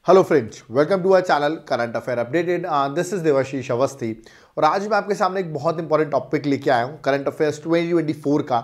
Hello friends, welcome to our channel current affair updated. This is Devashish Awasthi और आज मैं आपके सामने एक बहुत इंपॉर्टेंट टॉपिक लेके आया हूँ करंट अफेयर्स 2024 का।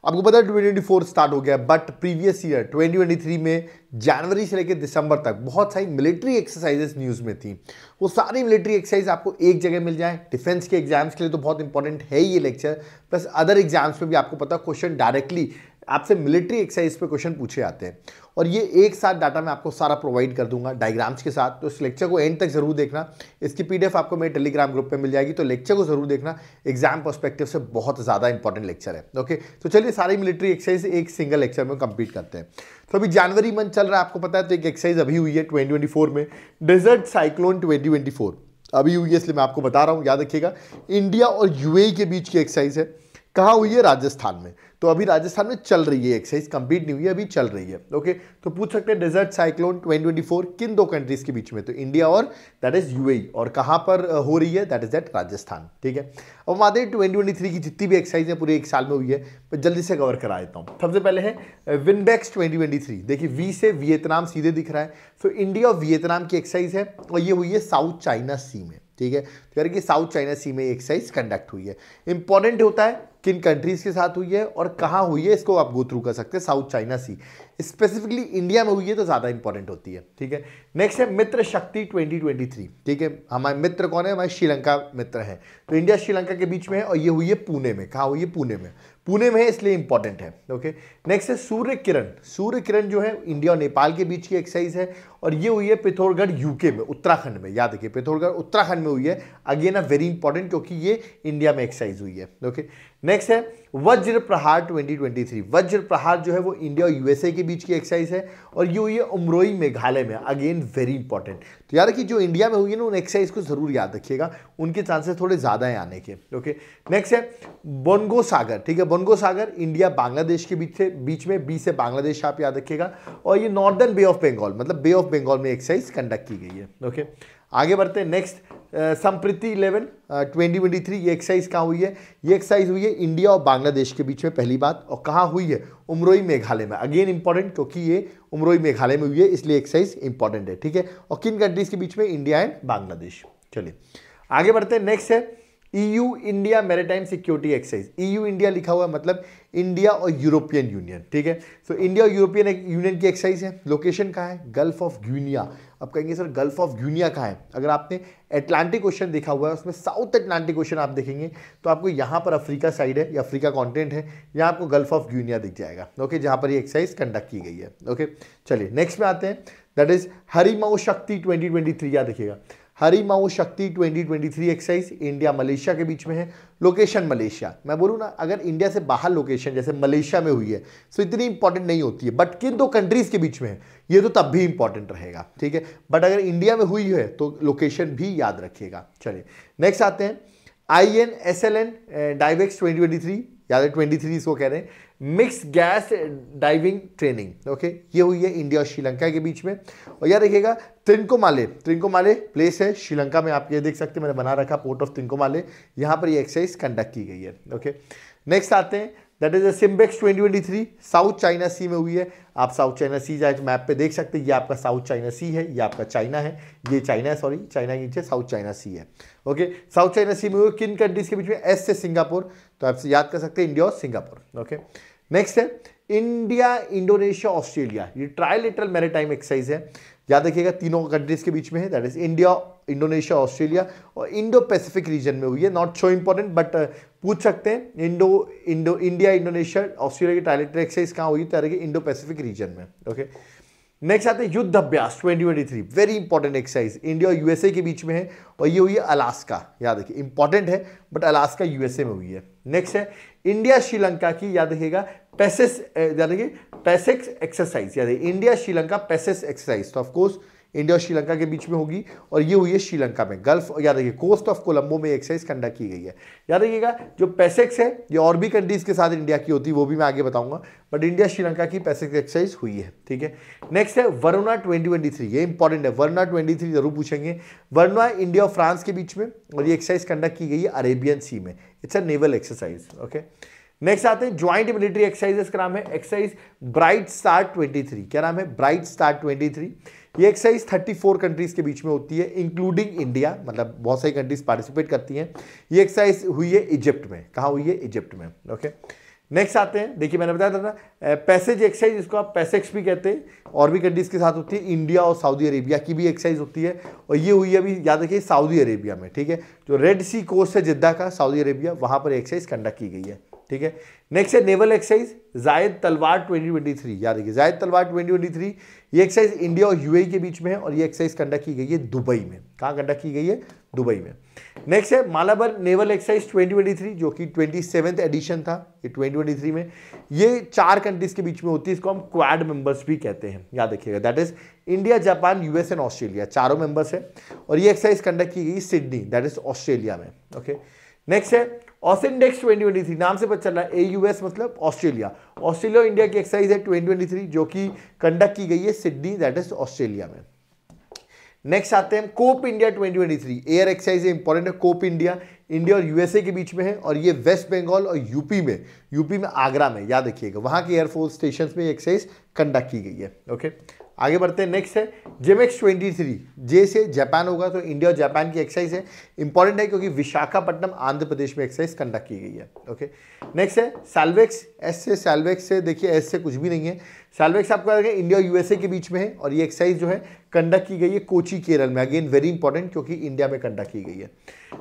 आपको पता है 2024 स्टार्ट हो गया, बट प्रीवियस ईयर 2023 में जनवरी से लेकर दिसंबर तक बहुत सारी मिलिट्री एक्सरसाइजेस न्यूज़ में थी। वो सारी मिलिट्री एक्सरसाइज आपको एक जगह मिल जाए। डिफेंस के एग्जाम्स के लिए तो बहुत इंपॉर्टेंट है ये लेक्चर, प्लस अदर एग्जाम्स में भी आपको पता क्वेश्चन डायरेक्टली आपसे मिलिट्री एक्सरसाइज पे क्वेश्चन पूछे आते हैं और ये एक साथ डाटा मैं आपको सारा प्रोवाइड कर दूंगा डायग्राम्स के साथ। तो इस लेक्चर को एंड तक जरूर देखना। इसकी पीडीएफ आपको मेरे टेलीग्राम ग्रुप पे मिल जाएगी, तो लेक्चर को जरूर देखना। एग्जाम पर्सपेक्टिव से बहुत ज़्यादा इंपॉर्टेंट लेक्चर है। ओके, तो चलिए सारी मिलिट्री एक्सरसाइज एक सिंगल लेक्चर में कंप्लीट करते हैं। तो अभी जनवरी मंथ चल रहा है, आपको पता है, तो एक एक्सरसाइज अभी हुई है 2024 में, डेजर्ट साइक्लोन 2024 अभी हुई है, इसलिए मैं आपको बता रहा हूँ। याद रखिएगा, इंडिया और यूएई के बीच की एक्सरसाइज है। कहाँ हुई है? राजस्थान में। तो अभी राजस्थान में चल रही है एक्सरसाइज, कंप्लीट नहीं हुई है, अभी चल रही है। ओके, तो पूछ सकते हैं डेजर्ट साइक्लोन 2024 किन दो कंट्रीज के बीच में? तो इंडिया और दैट इज यूएई। और कहाँ पर हो रही है? That is that Rajasthan. ठीक है, अब हम आते हैं 2023 की जितनी भी एक्सरसाइज है पूरे एक साल में हुई है, मैं जल्दी से कवर करा देता हूँ। सबसे पहले है विनबेक्स 2023। देखिए, वी से वियतनाम सीधे दिख रहा है। तो इंडिया और वियतनाम की एक्सरसाइज है और ये हुई है साउथ चाइना सी में। ठीक है, तो यार कि साउथ चाइना सी में एक्सरसाइज कंडक्ट हुई है। इंपॉर्टेंट होता है किन कंट्रीज के साथ हुई है और कहाँ हुई है, इसको आप गो थ्रू कर सकते हैं। साउथ चाइना सी स्पेसिफिकली इंडिया में हुई है तो ज़्यादा इंपॉर्टेंट होती है। ठीक है, नेक्स्ट है मित्र शक्ति 2023। ठीक है, हमारे मित्र कौन है? हमारे श्रीलंका मित्र हैं। तो इंडिया श्रीलंका के बीच में है और ये हुई है पुणे में। कहाँ हुई है? पुणे में। पुणे में है इसलिए इंपॉर्टेंट है। ओके, नेक्स्ट है सूर्य किरण। सूर्य किरण जो है इंडिया और नेपाल के बीच की एक्सरसाइज है और ये हुई है पिथौरागढ़ यूके में, उत्तराखंड में। याद रखिए, पिथौरागढ़ उत्तराखंड में हुई है। अगेन अ वेरी इंपॉर्टेंट, क्योंकि ये इंडिया में एक्सरसाइज हुई है। ओके, नेक्स्ट है वज्र प्रहार 2023। वज्र प्रहार जो है वो इंडिया और यूएसए के बीच की एक्सरसाइज है और ये हुई है उमरोई मेघालय में। Again very important. तो यार कि जो इंडिया में हुई है ना, उन एक्सरसाइज को जरूर याद रखिएगा, उनके चांसेस थोड़े ज्यादा है आने के। ओके, नेक्स्ट है बोनगो सागर। ठीक है, बोनगो सागर इंडिया बांग्लादेश के बीच में बी से बांग्लादेश आप याद रखिएगा। और ये नॉर्दर्न बे ऑफ बंगाल, मतलब बे ऑफ बंगाल में एक्सरसाइज कंडक्ट की गई है। ओके, आगे बढ़ते हैं। नेक्स्ट संप्रीति 11 2023। ये एक्सरसाइज कहाँ हुई है? ये एक्सरसाइज हुई है इंडिया और बांग्लादेश के बीच में, पहली बात। और कहाँ हुई है? उमरोई मेघालय में। अगेन इंपॉर्टेंट, क्योंकि ये उमरोई मेघालय में हुई है, इसलिए एक्सरसाइज इंपॉर्टेंट है। ठीक है, और किन कंट्रीज के बीच में? India and Bangladesh. चलिए आगे बढ़ते हैं। नेक्स्ट है EU India maritime security exercise. EU India लिखा हुआ है, मतलब इंडिया और यूरोपियन यूनियन। ठीक है, तो इंडिया और यूरोपियन यूनियन की एक्सरसाइज है। लोकेशन कहाँ है? Gulf of Guinea. अब कहेंगे सर गल्फ ऑफ ग्यूनिया कहाँ है? अगर आपने एटलांटिक ओशन देखा हुआ है, उसमें साउथ एटलांटिक ओशन आप देखेंगे तो आपको यहाँ पर अफ्रीका साइड है या अफ्रीका कॉन्टिनेंट है, यहाँ आपको गल्फ ऑफ ग्यूनिया दिख जाएगा। ओके, जहाँ पर ये एक्सरसाइज कंडक्ट की गई है। ओके, चलिए नेक्स्ट में आते हैं, दैट इज हरिमाऊ शक्ति 2023। याद रखिएगा, हरिमाऊ शक्ति 2023 एक्सरसाइज इंडिया मलेशिया के बीच में है। Location Malaysia. मैं बोलूँ ना, अगर इंडिया से बाहर लोकेशन जैसे मलेशिया में हुई है तो इतनी इंपॉर्टेंट नहीं होती है, बट किन दो कंट्रीज के बीच में है ये तो तब भी इंपॉर्टेंट रहेगा। ठीक है, बट अगर इंडिया में हुई है तो लोकेशन भी याद रखिएगा। चलिए नेक्स्ट आते हैं INSLN डाइवेक्स 2023। याद है 23 इसको कह रहे हैं, mix gas diving training. Okay, ये हुई है इंडिया और श्रीलंका के बीच में। और याद रखिएगा त्रिंकोमाले प्लेस है श्रीलंका में, आप ये देख सकते हैं, मैंने बना रखा पोर्ट ऑफ त्रिंकोमाले, यहाँ पर ये एक्सरसाइज कंडक्ट की गई है। ओके, नेक्स्ट आते हैं, that is SIMBEX 2023। South China Sea में हुई है। आप साउथ चाइना सी जाए तो मैप पे देख सकते हैं, ये आपका साउथ चाइना सी है, ये आपका चाइना है, ये चाइना है, सॉरी चाइना के नीचे साउथ चाइना सी है। ओके, साउथ चाइना सी में हुई किन कंट्रीज के बीच में? एस से सिंगापुर। तो आप याद कर सकते हैं इंडिया और सिंगापुर। ओके, नेक्स्ट है इंडिया इंडोनेशिया ऑस्ट्रेलिया। ये ट्राइलेटरल मैरीटाइम एक्सरसाइज है। याद रखिएगा तीनों कंट्रीज के बीच में है, that is India, Indonesia, Australia और इंडो पैसिफिक रीजन में हुई है। नॉट सो इंपॉर्टेंट, बट पूछ सकते हैं इंडिया इंडोनेशिया ऑस्ट्रेलिया की ट्राइलेटरल एक्सरसाइज कहाँ हुई? तो इंडो पैसिफिक रीजन में। ओके, नेक्स्ट आते हैं युद्ध अभ्यास 2023। वेरी इंपॉर्टेंट एक्सरसाइज इंडिया और यूएसए के बीच में है और ये हुई है अलास्का। याद रखिए, इंपॉर्टेंट है, बट अलास्का यूएसए में हुई है। नेक्स्ट है इंडिया श्रीलंका की, याद रखिएगा पैसेक्स एक्सरसाइज। याद है इंडिया श्रीलंका पैसेक्स एक्सरसाइज। तो ऑफकोर्स इंडिया और श्रीलंका के बीच में होगी और ये हुई है श्रीलंका में, गल्फ, याद रखिए कोस्ट ऑफ कोलंबो में एक्सरसाइज कंडक्ट की गई है। याद रखिएगा जो पैसेक्स है ये और भी कंट्रीज के साथ इंडिया की होती है, वो भी मैं आगे बताऊंगा, बट इंडिया श्रीलंका की पैसेक्स एक्सरसाइज हुई है। ठीक है, नेक्स्ट है वरुणा 2023। ये इंपॉर्टेंट है, वरुणा 23 जरूर पूछेंगे। वरुणा इंडिया और फ्रांस के बीच में और ये एक्सरसाइज कंडक्ट की गई है अरेबियन सी में। It's a naval exercise. Okay, next आते हैं ज्वाइंट मिलिट्री एक्सरसाइजेस का नाम है एक्सरसाइज ब्राइट स्टार 23। क्या नाम है? Bright star 23। ये एक्सरसाइज 34 कंट्रीज के बीच में होती है इंक्लूडिंग इंडिया, मतलब बहुत सारी कंट्रीज पार्टिसिपेट करती हैं। ये एक्सरसाइज हुई है इजिप्ट में। कहाँ हुई है? इजिप्ट में। ओके, नेक्स्ट आते हैं, देखिए मैंने बताया था ना पैसेज एक्सरसाइज, जिसको आप पैसेक्स भी कहते हैं, और भी कंट्रीज के साथ होती है। इंडिया और सऊदी अरेबिया की भी एक्सरसाइज होती है, और ये हुई है अभी याद रखिए सऊदी अरेबिया में। ठीक है, जो रेड सी कोस्ट है जिद्दा का, सऊदी अरेबिया, वहां पर एक्सरसाइज कंडक्ट की गई है। ठीक है, नेक्स्ट है नेवल एक्सरसाइज जायद तलवार 2023। याद रखिए जायद तलवार 2023, ये एक्सरसाइज इंडिया और यूएई के बीच में है, और ये एक्सरसाइज कंडक्ट की गई है दुबई में। कहाँ कंडक्ट की गई है? दुबई में। नेक्स्ट है मालाबर नेवल एक्सरसाइज 2023, जो कि 27th एडिशन था ये 2023 में। ये 4 कंट्रीज के बीच में होती है, इसको हम क्वाड मेंबर्स भी कहते हैं, याद रखिएगा। That is India, Japan, US and Australia, चारों मेंबर्स है, और ये एक्सरसाइज कंडक्ट की गई सिडनी, दैट इज ऑस्ट्रेलिया में। ओके, नेक्स्ट है ऑसिनडेक्स 2023, नाम से पता चल रहा है AUS मतलब ऑस्ट्रेलिया। ऑस्ट्रेलिया और इंडिया की एक्सरसाइज है 2023, जो कि कंडक्ट की गई है सिडनी, दैट इज ऑस्ट्रेलिया में। नेक्स्ट आते हैं Cope India 2023, air exercise important है। कोप इंडिया, इंडिया और यूएसए के बीच में है, और ये वेस्ट बंगाल और यूपी में आगरा में, याद रखिएगा, वहां के एयरफोर्स स्टेशन में एक्सरसाइज कंडक्ट की गई है। ओके, आगे बढ़ते हैं। नेक्स्ट है जेमेक्स 23, जे से जापान होगा, तो इंडिया और जापान की एक्सरसाइज है, इंपॉर्टेंट है क्योंकि विशाखापट्टनम आंध्र प्रदेश में एक्सरसाइज कंडक्ट की गई है। ओके, नेक्स्ट है सैल्वेक्स, सैल्वेक्स से देखिए एस से कुछ भी नहीं है। सैल्वेक्स आपको इंडिया और यूएसए के बीच में है, और ये एक्सरसाइज जो है कंडक्ट की गई है कोची केरल में, अगेन वेरी इंपॉर्टेंट क्योंकि इंडिया में कंडक्ट की गई है।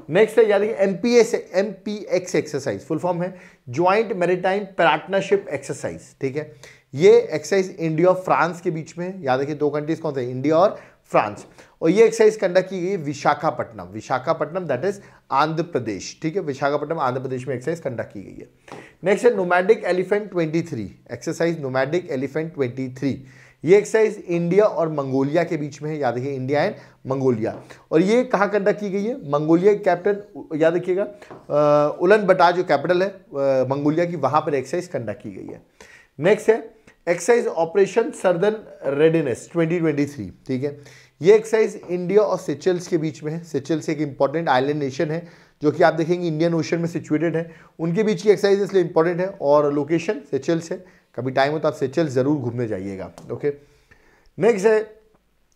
नेक्स्ट है याद रखिए MPX एक्सरसाइज, फुल फॉर्म है ज्वाइंट मैरीटाइम पार्टनरशिप एक्सरसाइज। ठीक है, ये एक्सरसाइज इंडिया और फ्रांस के बीच में है, याद रखिए 2 कंट्रीज कौन से? इंडिया और फ्रांस, और ये एक्सरसाइज कंडक्ट की गई है विशाखापट्टनम, दैट इज आंध्र प्रदेश। ठीक है, विशाखापट्टनम आंध्र प्रदेश में एक्सरसाइज कंडक्ट की गई है। नेक्स्ट है nomadic elephant 23 exercise, nomadic elephant 23, ये एक्सरसाइज इंडिया और मंगोलिया के बीच में है, याद रखिए इंडिया एंड मंगोलिया, और ये कहाँ कंडक्ट की गई है? मंगोलिया के कैपिटल, याद रखिएगा उलन बटार जो कैपिटल है मंगोलिया की, वहां पर एक्सरसाइज कंडक्ट की गई है। नेक्स्ट है एक्सरसाइज ऑपरेशन सर्दर्न रेडीनेस 2023। ठीक है, ये एक्सरसाइज इंडिया और सेचेल्स के बीच में है। सेचेल्स एक इंपॉर्टेंट आइलैंड नेशन है, जो कि आप देखेंगे इंडियन ओशन में सिचुएटेड है, उनके बीच की एक्सरसाइज इसलिए इंपॉर्टेंट है, और लोकेशन सेचेल्स है। कभी टाइम हो तो आप सेचेल्स जरूर घूमने जाइएगा। ओके, नेक्स्ट है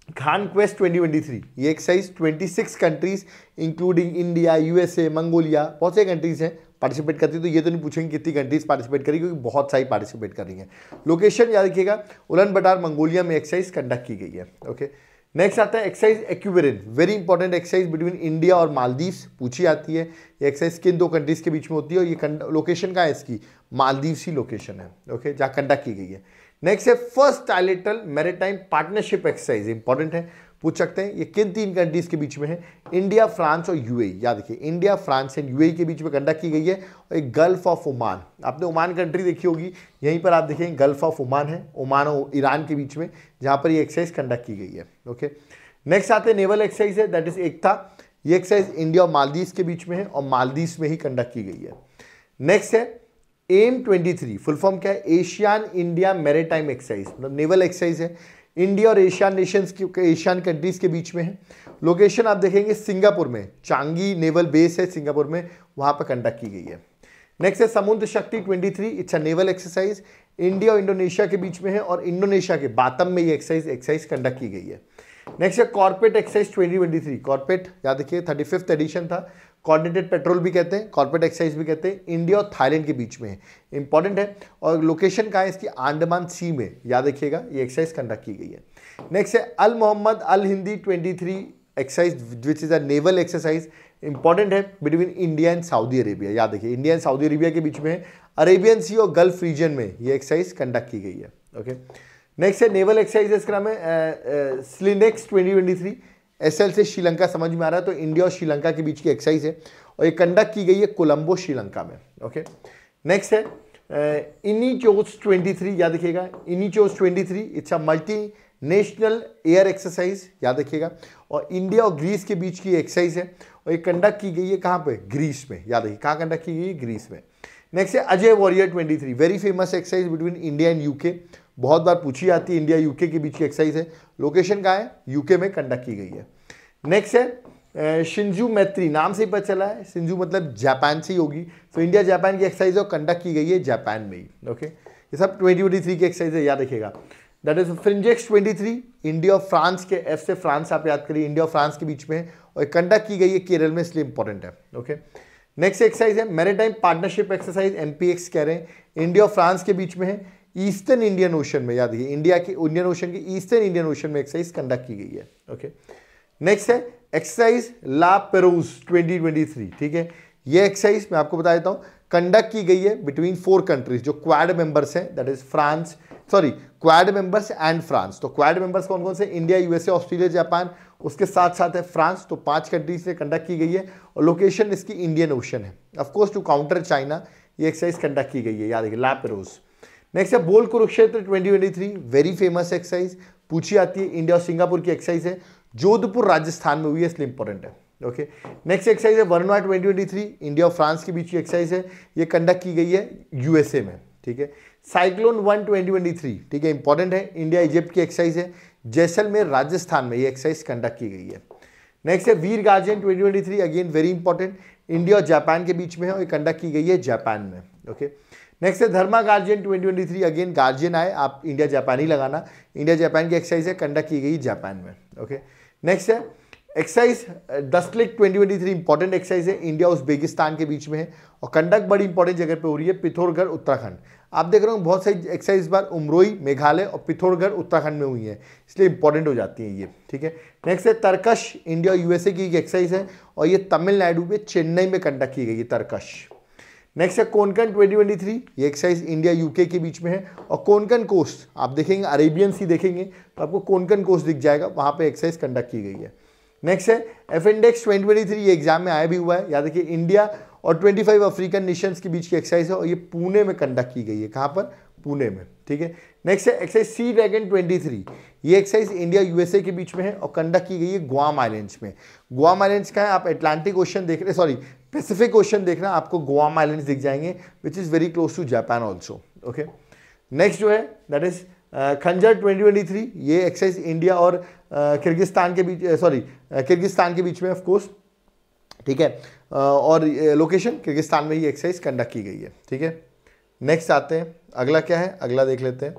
खान क्वेस्ट 2023, ये exercise 26 countries including India, USA, Mongolia, बहुत से कंट्रीज हैं पार्टिसिपेट करती है, तो ये तो नहीं पूछेंगे कितनी कंट्रीज पार्टिसिपेट करी, क्योंकि बहुत सारी पार्टिसिपेट कर रही हैं। लोकेशन याद रखिएगा उलन बटार मंगोलिया में एक्सरसाइज कंडक्ट की गई है। ओके, नेक्स्ट आता है exercise equivalent, very important exercise between India और मालदीव्स, पूछी जाती है। ये एक्सरसाइज किन 2 कंट्रीज के बीच में होती है, और ये लोकेशन कहाँ है इसकी? मालदीव्स ही लोकेशन है। ओके, जहाँ कंडक्ट की गई है। नेक्स्ट है first trilateral maritime partnership exercise, important है, पूछ सकते हैं ये किन 3 कंट्रीज के बीच में है? इंडिया, फ्रांस और यूएई। याद रखिए इंडिया, फ्रांस एंड यूएई के बीच में कंडक्ट की गई है, और एक गल्फ ऑफ ओमान, आपने ओमान कंट्री देखी होगी, यहीं पर आप देखेंगे गल्फ ऑफ ओमान है, ओमान और ईरान के बीच में, जहां पर ये एक्सरसाइज कंडक्ट की गई है। ओके, नेक्स्ट आते हैं नेवल एक्सरसाइज है, दैट इज एकता, ये एक्सरसाइज इंडिया और मालदीव्स के बीच में है, और मालदीव्स में ही कंडक्ट की गई है। नेक्स्ट है एम 23, फुल फॉर्म क्या है? एशियन इंडिया मैरीटाइम एक्सरसाइज, मतलब नेवल एक्सरसाइज है, इंडिया और एशियन नेशंस की, एशियन कंट्रीज के बीच में है। लोकेशन आप देखेंगे सिंगापुर में, चांगी नेवल बेस है सिंगापुर में, वहां पर कंडक्ट की गई है। नेक्स्ट है समुद्र शक्ति 23, it's a naval exercise, India और इंडोनेशिया के बीच में है, और इंडोनेशिया के बातम में ये एक्सरसाइज कंडक्ट की गई है। नेक्स्ट है कॉर्पोरेट एक्सरसाइज 2023, कॉर्पोरेट याद रखिए 35th एडिशन था, कोऑर्डिनेटेड पेट्रोल भी कहते हैं, कॉर्पोरेट एक्सरसाइज भी कहते हैं, इंडिया और थाईलैंड के बीच में है, इंपॉर्टेंट है, और लोकेशन कहाँ है इसकी? अंडमान सी में, याद रखिएगा ये एक्सरसाइज कंडक्ट की गई है। नेक्स्ट है Al Mohammed Al Hindi 23 exercise which is a naval exercise, important है, between India and Saudi Arabia, याद रखिए इंडिया एंड सऊदी अरेबिया के बीच में है, अरेबियन सी और गल्फ रीजन में ये एक्सरसाइज कंडक्ट की गई है। ओके, नेक्स्ट है नेवल एक्सरसाइजेस का नाम है स्लिनेक्स 2023, एसएल से श्रीलंका समझ में आ रहा है, तो इंडिया और श्रीलंका के बीच की एक्सरसाइज है, और ये कंडक्ट की गई है कोलंबो श्रीलंका में। ओके, नेक्स्ट है इनिचोस 23, याद रखिएगा इनिचोस 23, it's a multi national air exercise, याद रखिएगा, और इंडिया और ग्रीस के बीच की एक्सरसाइज है, और ये कंडक्ट की गई है कहाँ पे? ग्रीस में, याद रखिए कहाँ कंडक्ट की गई है? ग्रीस में। नेक्स्ट है Ajay warrior 23, very famous exercise between India and UK, बहुत बार पूछी जाती है, इंडिया यूके के बीच की एक्सरसाइज है, लोकेशन कहाँ है? यूके में कंडक्ट की गई है। नेक्स्ट है शिंजू मैत्री, नाम से ही पता चला है, शिंजू मतलब जापान से ही होगी। तो इंडिया जापान की एक्सरसाइज और कंडक्ट की गई है जापान में ही। ओके, ये सब 2023 की एक्सरसाइज है, याद रखिएगा। दैट इज फ्रिंजेक्स 23, इंडिया और फ्रांस के, एफ से फ्रांस आप याद करिए, इंडिया और फ्रांस के बीच में है और कंडक्ट की गई है केरल में, इसलिए इंपॉर्टेंट है। ओके, नेक्स्ट एक्सरसाइज है मैरीटाइम पार्टनरशिप एक्सरसाइज, एमपीएक्स कह रहे हैं, इंडिया और फ्रांस के बीच में है, ईस्टर्न इंडियन ओशन में, याद रखिए इंडिया के इंडियन ओशन के ईस्टर्न इंडियन ओशन में एक्सरसाइज कंडक्ट की गई है। ओके, नेक्स्ट है एक्सरसाइज ला पेरूज 2023, ठीक है। ये एक्सरसाइज मैं आपको बता देता हूं, कंडक्ट की गई है बिटवीन 4 कंट्रीज जो क्वाड मेंबर्स हैं, that is France, sorry quad members and France. तो क्वाड मेंबर्स कौन कौन से, इंडिया, यूएसए, ऑस्ट्रेलिया, जापान, उसके साथ साथ है फ्रांस। तो 5 कंट्रीज से कंडक्ट की गई है और लोकेशन इसकी इंडियन ओशन है। ऑफकोर्स टू काउंटर चाइना ये एक्सरसाइज कंडक्ट की गई है, याद रखिए ला पेरूज। नेक्स्ट है बोल कुरुक्षेत्र 2023, वेरी फेमस एक्सरसाइज, पूछी आती है, इंडिया और सिंगापुर की एक्सरसाइज है, जोधपुर राजस्थान में हुई है, इसलिए इंपॉर्टेंट है। ओके, नेक्स्ट एक्सरसाइज है वरुणा 2023, इंडिया और फ्रांस के बीच की एक्सरसाइज है, ये कंडक्ट की गई है यूएसए में, ठीक है। साइक्लोन 1 2023, ठीक है, इंपॉर्टेंट है, इंडिया इजिप्ट की एक्सरसाइज है, जैसलमेर राजस्थान में ये एक्सरसाइज कंडक्ट की गई है। नेक्स्ट है Veer guardian 2023, again very important, India और जापान के बीच में है और ये कंडक्ट की गई है जापान में। ओके, नेक्स्ट है धर्मा गार्जियन 2023, अगेन गार्जियन आए आप इंडिया जापान ही लगाना, इंडिया जापान की एक्सरसाइज है, कंडक्ट की गई जापान में। ओके, नेक्स्ट है एक्सरसाइज 10 क्लिक 2023, इंपॉर्टेंट एक्सरसाइज है, इंडिया उज्बेकिस्तान के बीच में है और कंडक्ट बड़ी इंपॉर्टेंट जगह पे हो रही है, पिथौरागढ़ उत्तराखंड। आप देख रहे हो बहुत सारी एक्सरसाइज इस बार उमरोई मेघालय और पिथौरागढ़ उत्तराखंड में हुई है, इसलिए इंपॉर्टेंट हो जाती है ये, ठीक है। नेक्स्ट है तरकश, इंडिया यूएसए की एक्सरसाइज है और ये तमिलनाडु में चेन्नई में कंडक्ट की गई है तरकश। नेक्स्ट है कोंकण 2023, ये एक्सरसाइज इंडिया यूके के बीच में है और कोंकण कोस्ट आप देखेंगे अरेबियन सी देखेंगे तो आपको कोंकण कोस्ट दिख जाएगा, वहां पे एक्सरसाइज कंडक्ट की गई है। नेक्स्ट है एफेंडेक्स 2023, ये एग्जाम में आया भी हुआ है, याद रखिए इंडिया और 25 अफ्रीकन नेशंस के बीच की एक्सरसाइज है और ये पुणे में कंडक्ट की गई है, कहां पर, पुणे में, ठीक है। नेक्स्ट है एक्सरसाइज सी ड्रैगन 23, ये एक्सरसाइज इंडिया यूएसए के बीच में है और कंडक्ट की गई है गुआम आइलैंड्स में। गुआम आइलैंड्स का है, आप अटलांटिक ओशन देख रहे, सॉरी पैसिफिक ओशन देखना, आपको गुआम आइलैंड्स दिख जाएंगे which is very close to Japan also. Okay, next जो है दैट इज खंजर 2023, ये एक्सरसाइज इंडिया और किर्गिस्तान के बीच, सॉरी किर्गिस्तान के बीच में ऑफकोर्स, ठीक है, और लोकेशन किर्गिस्तान में ही एक्सरसाइज कंडक्ट की गई है, ठीक है। नेक्स्ट आते हैं, अगला क्या है, अगला देख लेते हैं।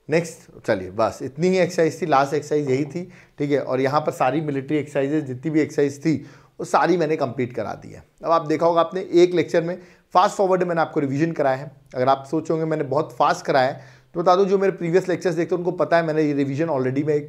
नेक्स्ट चलिए बस इतनी ही एक्सरसाइज थी, लास्ट एक्सरसाइज यही थी, ठीक है। और यहाँ पर सारी मिलिट्री एक्सरसाइजेज जितनी भी एक्सरसाइज थी वो सारी मैंने कंप्लीट करा दी है। अब आप देखा होगा आपने एक लेक्चर में फास्ट फॉरवर्ड मैंने आपको रिवीजन कराया है। अगर आप सोचोगे मैंने बहुत फास्ट कराया है तो बता दूं जो मेरे प्रीवियस लेक्चर्स देखते हैं उनको पता है मैंने ये रिवीजन ऑलरेडी मैं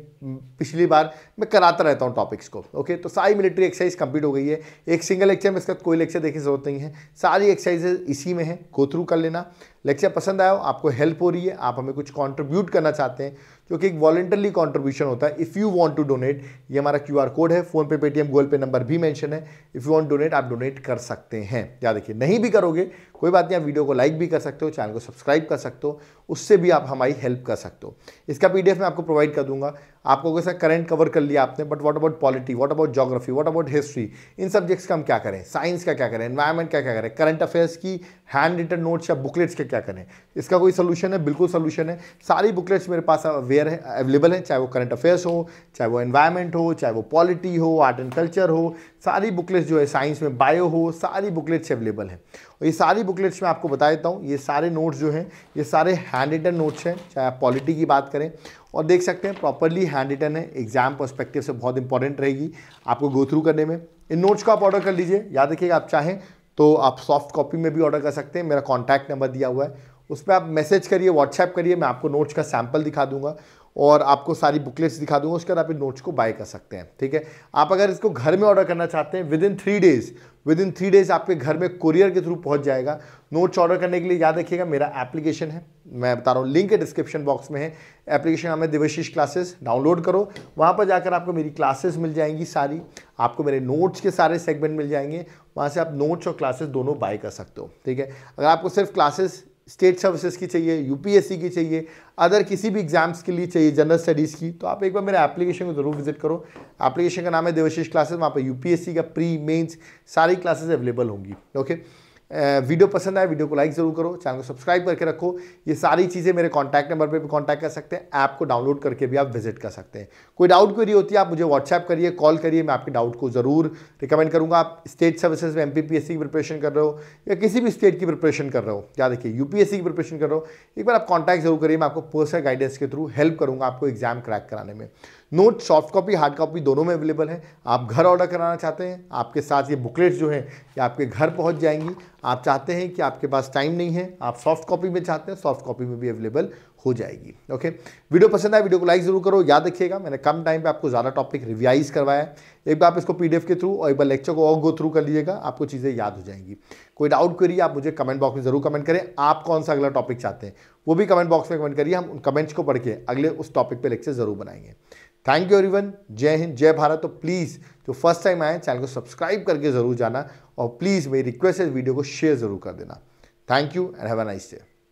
पिछली बार मैं कराता रहता हूँ टॉपिक्स को। ओके, तो सारी मिलिट्री एक्सरसाइज कंप्लीट हो गई है, एक सिंगल लेक्चर में इसका कोई लेक्चर देखने की जरूरत नहीं है, सारी एक्सरसाइजेज इसी में है, गो थ्रू कर लेना। लेक्चर पसंद आया हो, आपको हेल्प हो रही है, आप हमें कुछ कॉन्ट्रीब्यूट करना चाहते हैं जो कि एक वॉलंटरली कॉन्ट्रीब्यूशन होता है, if you want to donate, ये हमारा QR कोड है, PhonePe, Paytm, Google Pay number भी मेंशन है, इफ़ यू वांट डोनेट आप डोनेट कर सकते हैं। याद रखिए, नहीं भी करोगे कोई बात नहीं, आप वीडियो को लाइक भी कर सकते हो, चैनल को सब्सक्राइब कर सकते हो, उससे भी आप हमारी हेल्प कर सकते हो। इसका PDF मैं आपको प्रोवाइड कर दूंगा। आपको कैसा करंट कवर कर लिया आपने, but what about polity, what about geography, what about history, in subjects का हम क्या करें, साइंस का क्या करें, एनवायरमेंट का क्या करें, करंट अफेयर्स की हैंड रिटन नोट्स या बुकलेट्स के क्या करें, इसका कोई सोल्यूशन है, बिल्कुल सोल्यूशन है। सारी बुकलेट्स मेरे पास अवेलेबल है, चाहे वो करंट अफेयर्स हो, चाहे वो एनवायरमेंट हो, चाहे वो पॉलिटी हो, आर्ट एंड कल्चर हो, सारी बुकलेट्स जो है साइंस में बायो हो, सारी बुकलेट्स अवेलेबल हैं। और ये सारी बुकलेट्स मैं आपको बता देता हूँ, ये सारे नोट्स जो हैं ये सारे हैंड रिटन नोट्स हैं, चाहे आप पॉलिटी की बात करें, और देख सकते हैं प्रॉपरली हैंड रिटन है, एग्जाम पर्सपेक्टिव से बहुत इंपॉर्टेंट रहेगी आपको गो थ्रू करने में। इन नोट्स को आप ऑर्डर कर लीजिए, याद रखिएगा आप चाहें तो आप सॉफ्ट कॉपी में भी ऑर्डर कर सकते हैं, मेरा कॉन्टैक्ट नंबर दिया हुआ है, उस पर आप मैसेज करिए, व्हाट्सएप करिए, मैं आपको नोट्स का सैम्पल दिखा दूंगा और आपको सारी बुकलेट्स दिखा दूंगा, उसके बाद आप इन नोट्स को बाय कर सकते हैं, ठीक है। आप अगर इसको घर में ऑर्डर करना चाहते हैं विद इन 3 डेज आपके घर में कुरियर के थ्रू पहुंच जाएगा। नोट्स ऑर्डर करने के लिए याद रखिएगा मेरा एप्लीकेशन है, मैं बता रहा हूँ, लिंक डिस्क्रिप्शन बॉक्स में है, एप्लीकेशन हमें देवाशीष क्लासेस, डाउनलोड करो, वहाँ पर जाकर आपको मेरी क्लासेस मिल जाएंगी सारी, आपको मेरे नोट्स के सारे सेगमेंट मिल जाएंगे, वहाँ से आप नोट्स और क्लासेस दोनों बाय कर सकते हो, ठीक है। अगर आपको सिर्फ क्लासेस स्टेट सर्विसेज की चाहिए, यूपीएससी की चाहिए, अदर किसी भी एग्जाम्स के लिए चाहिए, जनरल स्टडीज़ की, तो आप एक बार मेरे एप्लीकेशन को जरूर विजिट करो। एप्लीकेशन का नाम है देवाशीष क्लासेस, वहाँ पे यूपीएससी का प्री मेंस सारी क्लासेस अवेलेबल होंगी। ओके, वीडियो पसंद आए वीडियो को लाइक ज़रूर करो, चैनल को सब्सक्राइब करके रखो। ये सारी चीज़ें मेरे कॉन्टैक्ट नंबर पे भी कॉन्टैक्ट कर सकते हैं, ऐप को डाउनलोड करके भी आप विजिट कर सकते हैं। कोई डाउट क्वेरी होती है आप मुझे व्हाट्सएप करिए, कॉल करिए, मैं आपके डाउट को ज़रूर रिकमेंड करूँगा। आप स्टेट सर्विसेज में एमपीपीएससी की प्रिपरेशन कर रहे हो या किसी भी स्टेट की प्रिपरेशन कर रहे हो, या देखिए यूपीएससी की प्रिपरेशन कर रहे हो, एक बार आप कॉन्टैक्ट जरूर करिए, मैं आपको पर्सनल गाइडेंस के थ्रू हेल्प करूँगा आपको एग्जाम क्रैक कराने में। Note soft copy hard copy दोनों में अवेलेबल है। आप घर ऑर्डर कराना चाहते हैं, आपके साथ ये बुकलेट्स जो हैं ये आपके घर पहुंच जाएंगी। आप चाहते हैं कि आपके पास टाइम नहीं है, आप सॉफ्ट कॉपी में चाहते हैं, सॉफ्ट कॉपी में भी अवेलेबल हो जाएगी। ओके, वीडियो पसंद आए वीडियो को लाइक जरूर करो। याद रखिएगा मैंने कम टाइम पे आपको ज़्यादा टॉपिक रिवाइज करवाया है। एक बार आप इसको पीडीएफ के थ्रू और एक बार लेक्चर को और गो थ्रू कर लीजिएगा, आपको चीज़ें याद हो जाएंगी। कोई डाउट क्वेरी आप मुझे कमेंट बॉक्स में जरूर कमेंट करें। आप कौन सा अगला टॉपिक चाहते हैं वो भी कमेंट बॉक्स में कमेंट करिए, हम उन कमेंट्स को पढ़ के अगले उस टॉपिक पे लेक्चर जरूर बनाएंगे। थैंक यू एवरीवन, जय हिंद जय भारत। तो प्लीज़ जो फर्स्ट टाइम आए चैनल को सब्सक्राइब करके जरूर जाना और प्लीज़ मेरी रिक्वेस्ट है वीडियो को शेयर जरूर कर देना। Thank you and have a nice day.